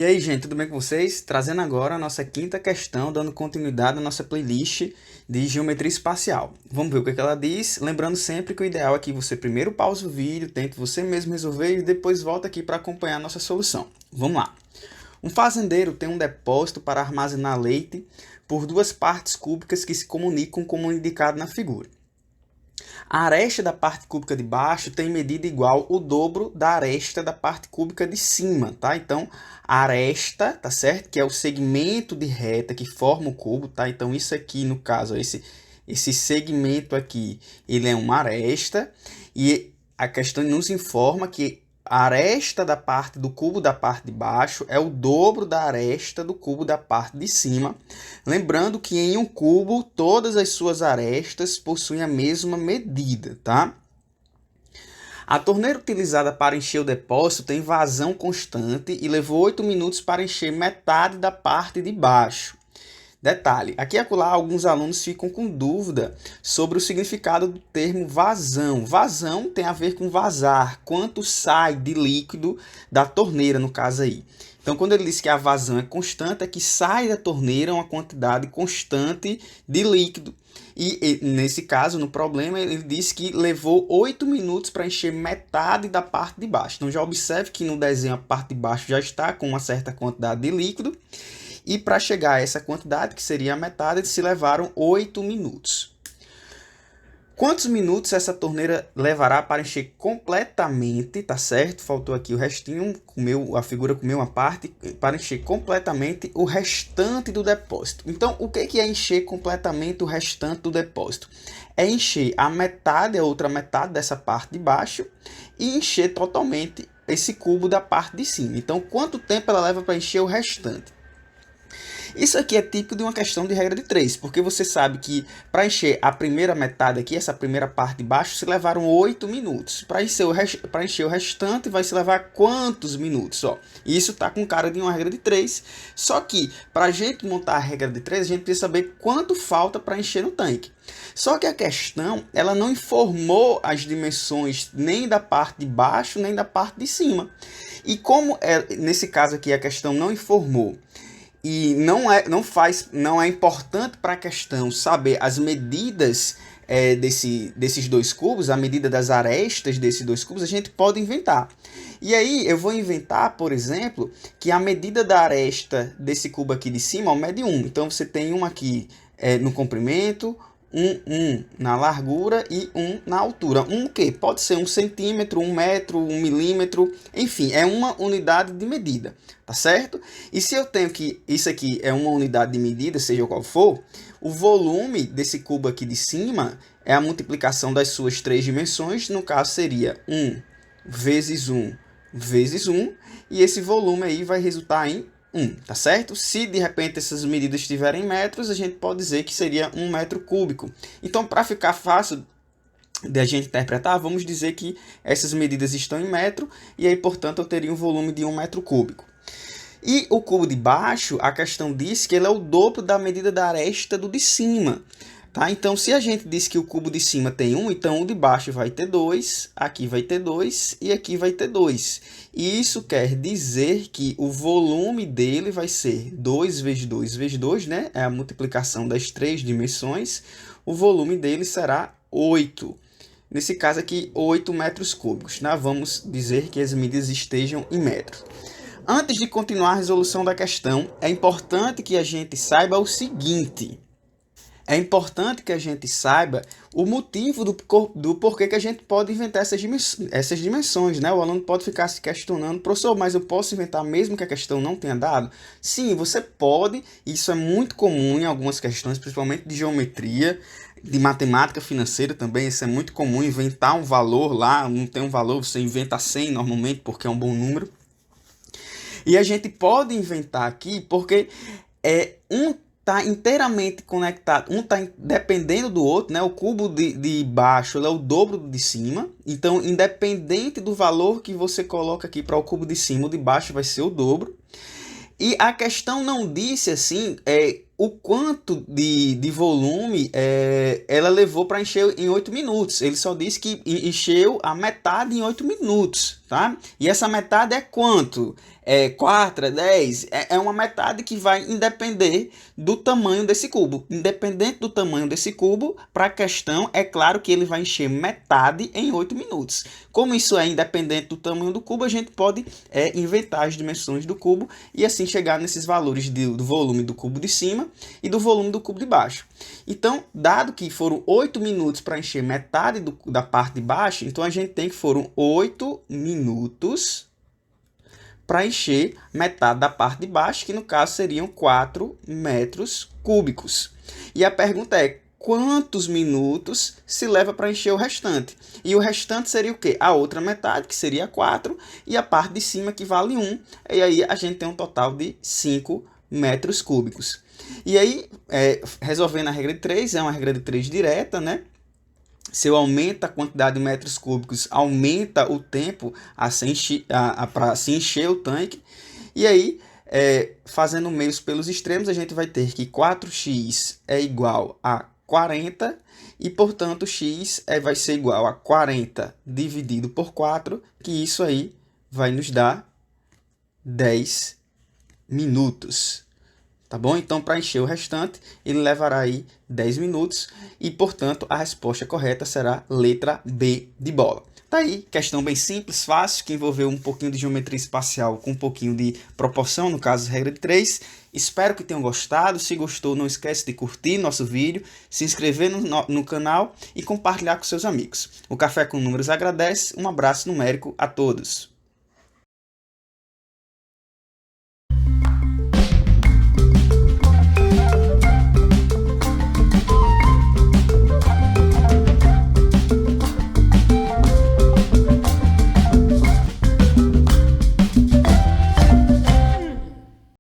E aí, gente, tudo bem com vocês? Trazendo agora a nossa quinta questão, dando continuidade à nossa playlist de geometria espacial. Vamos ver o que ela diz. Lembrando sempre que o ideal é que você primeiro pause o vídeo, tente você mesmo resolver e depois volta aqui para acompanhar a nossa solução. Vamos lá. Um fazendeiro tem um depósito para armazenar leite por duas partes cúbicas que se comunicam como indicado na figura. A aresta da parte cúbica de baixo tem medida igual ao dobro da aresta da parte cúbica de cima, tá? Então, a aresta, tá certo? Que é o segmento de reta que forma o cubo, tá? Então, isso aqui, no caso, esse segmento aqui, ele é uma aresta. E a questão nos informa que a aresta da parte do cubo da parte de baixo é o dobro da aresta do cubo da parte de cima. Lembrando que em um cubo, todas as suas arestas possuem a mesma medida, tá? A torneira utilizada para encher o depósito tem vazão constante e levou 8 minutos para encher metade da parte de baixo. Detalhe, aqui e acolá alguns alunos ficam com dúvida sobre o significado do termo vazão. Vazão tem a ver com vazar, quanto sai de líquido da torneira, no caso aí. Então, quando ele diz que a vazão é constante, é que sai da torneira uma quantidade constante de líquido. E nesse caso, no problema, ele diz que levou 8 minutos para encher metade da parte de baixo. Então, já observe que no desenho a parte de baixo já está com uma certa quantidade de líquido. E para chegar a essa quantidade, que seria a metade, se levaram 8 minutos. Quantos minutos essa torneira levará para encher completamente, tá certo? Faltou aqui o restinho, a figura comeu uma parte, para encher completamente o restante do depósito. Então, o que é encher completamente o restante do depósito? É encher a metade, a outra metade dessa parte de baixo e encher totalmente esse cubo da parte de cima. Então, quanto tempo ela leva para encher o restante? Isso aqui é típico de uma questão de regra de 3, porque você sabe que para encher a primeira metade aqui, essa primeira parte de baixo, se levaram 8 minutos. Para encher o restante, vai se levar quantos minutos? Ó, isso está com cara de uma regra de 3, só que para a gente montar a regra de 3, a gente precisa saber quanto falta para encher no tanque. Só que a questão, ela não informou as dimensões nem da parte de baixo, nem da parte de cima. E como nesse caso aqui a questão não informou, e não é importante para a questão saber as medidas desses dois cubos, a medida das arestas desses dois cubos, a gente pode inventar. E aí eu vou inventar, por exemplo, que a medida da aresta desse cubo aqui de cima mede 1. Então você tem um aqui no comprimento, um na largura e um na altura. Um que pode ser 1 centímetro, 1 metro, 1 milímetro, enfim, é uma unidade de medida, tá certo? E se eu tenho que isso aqui é uma unidade de medida, seja qual for, o volume desse cubo aqui de cima é a multiplicação das suas três dimensões, no caso seria 1 vezes 1 vezes 1, e esse volume aí vai resultar em 1, tá certo? Se de repente essas medidas estiverem em metros, a gente pode dizer que seria 1 metro cúbico. Então, para ficar fácil de a gente interpretar, vamos dizer que essas medidas estão em metro, e aí, portanto, eu teria um volume de 1 metro cúbico. E o cubo de baixo, a questão diz que ele é o dobro da medida da aresta do de cima. Tá? Então, se a gente diz que o cubo de cima tem 1, então o de baixo vai ter 2, aqui vai ter 2 e aqui vai ter 2. E isso quer dizer que o volume dele vai ser 2 vezes 2 vezes 2, né? É a multiplicação das três dimensões. O volume dele será 8. Nesse caso aqui, 8 metros cúbicos. Né? Vamos dizer que as medidas estejam em metros. Antes de continuar a resolução da questão, é importante que a gente saiba o seguinte. É importante que a gente saiba o motivo do porquê que a gente pode inventar essas dimensões, né? O aluno pode ficar se questionando, professor, mas eu posso inventar mesmo que a questão não tenha dado? Sim, você pode, isso é muito comum em algumas questões, principalmente de geometria, de matemática financeira também, isso é muito comum, inventar um valor lá, não tem um valor, você inventa 100 normalmente, porque é um bom número. E a gente pode inventar aqui porque está inteiramente conectado, um está dependendo do outro, né? O cubo de baixo é o dobro do de cima, então independente do valor que você coloca aqui para o cubo de cima, o de baixo vai ser o dobro. E a questão não disse assim o quanto de volume ela levou para encher em 8 minutos. Ele só disse que encheu a metade em 8 minutos. tá? E essa metade é quanto? É 4, é 10? É uma metade que vai independer do tamanho desse cubo. Independente do tamanho desse cubo, para a questão, é claro que ele vai encher metade em 8 minutos. Como isso é independente do tamanho do cubo, a gente pode inventar as dimensões do cubo e assim chegar nesses valores do volume do cubo de cima e do volume do cubo de baixo. Então, dado que foram 8 minutos para encher metade da parte de baixo, então a gente tem que foram 8 minutos para encher metade da parte de baixo, que no caso seriam 4 metros cúbicos. E a pergunta é, quantos minutos se leva para encher o restante? E o restante seria o quê? A outra metade, que seria 4, e a parte de cima, que vale 1. E aí a gente tem um total de 5 metros cúbicos. E aí, resolvendo a regra de 3, é uma regra de 3 direta, né? Se eu aumento a quantidade de metros cúbicos, aumenta o tempo para se encher o tanque. E aí, fazendo meios pelos extremos, a gente vai ter que 4x é igual a 40 e, portanto, x vai ser igual a 40 dividido por 4, que isso aí vai nos dar 10 minutos. Tá bom? Então, para encher o restante, ele levará aí 10 minutos e, portanto, a resposta correta será letra B de bola. Tá aí, questão bem simples, fácil, que envolveu um pouquinho de geometria espacial com um pouquinho de proporção, no caso, regra de 3. Espero que tenham gostado. Se gostou, não esquece de curtir nosso vídeo, se inscrever no canal e compartilhar com seus amigos. O Café com Números agradece. Um abraço numérico a todos.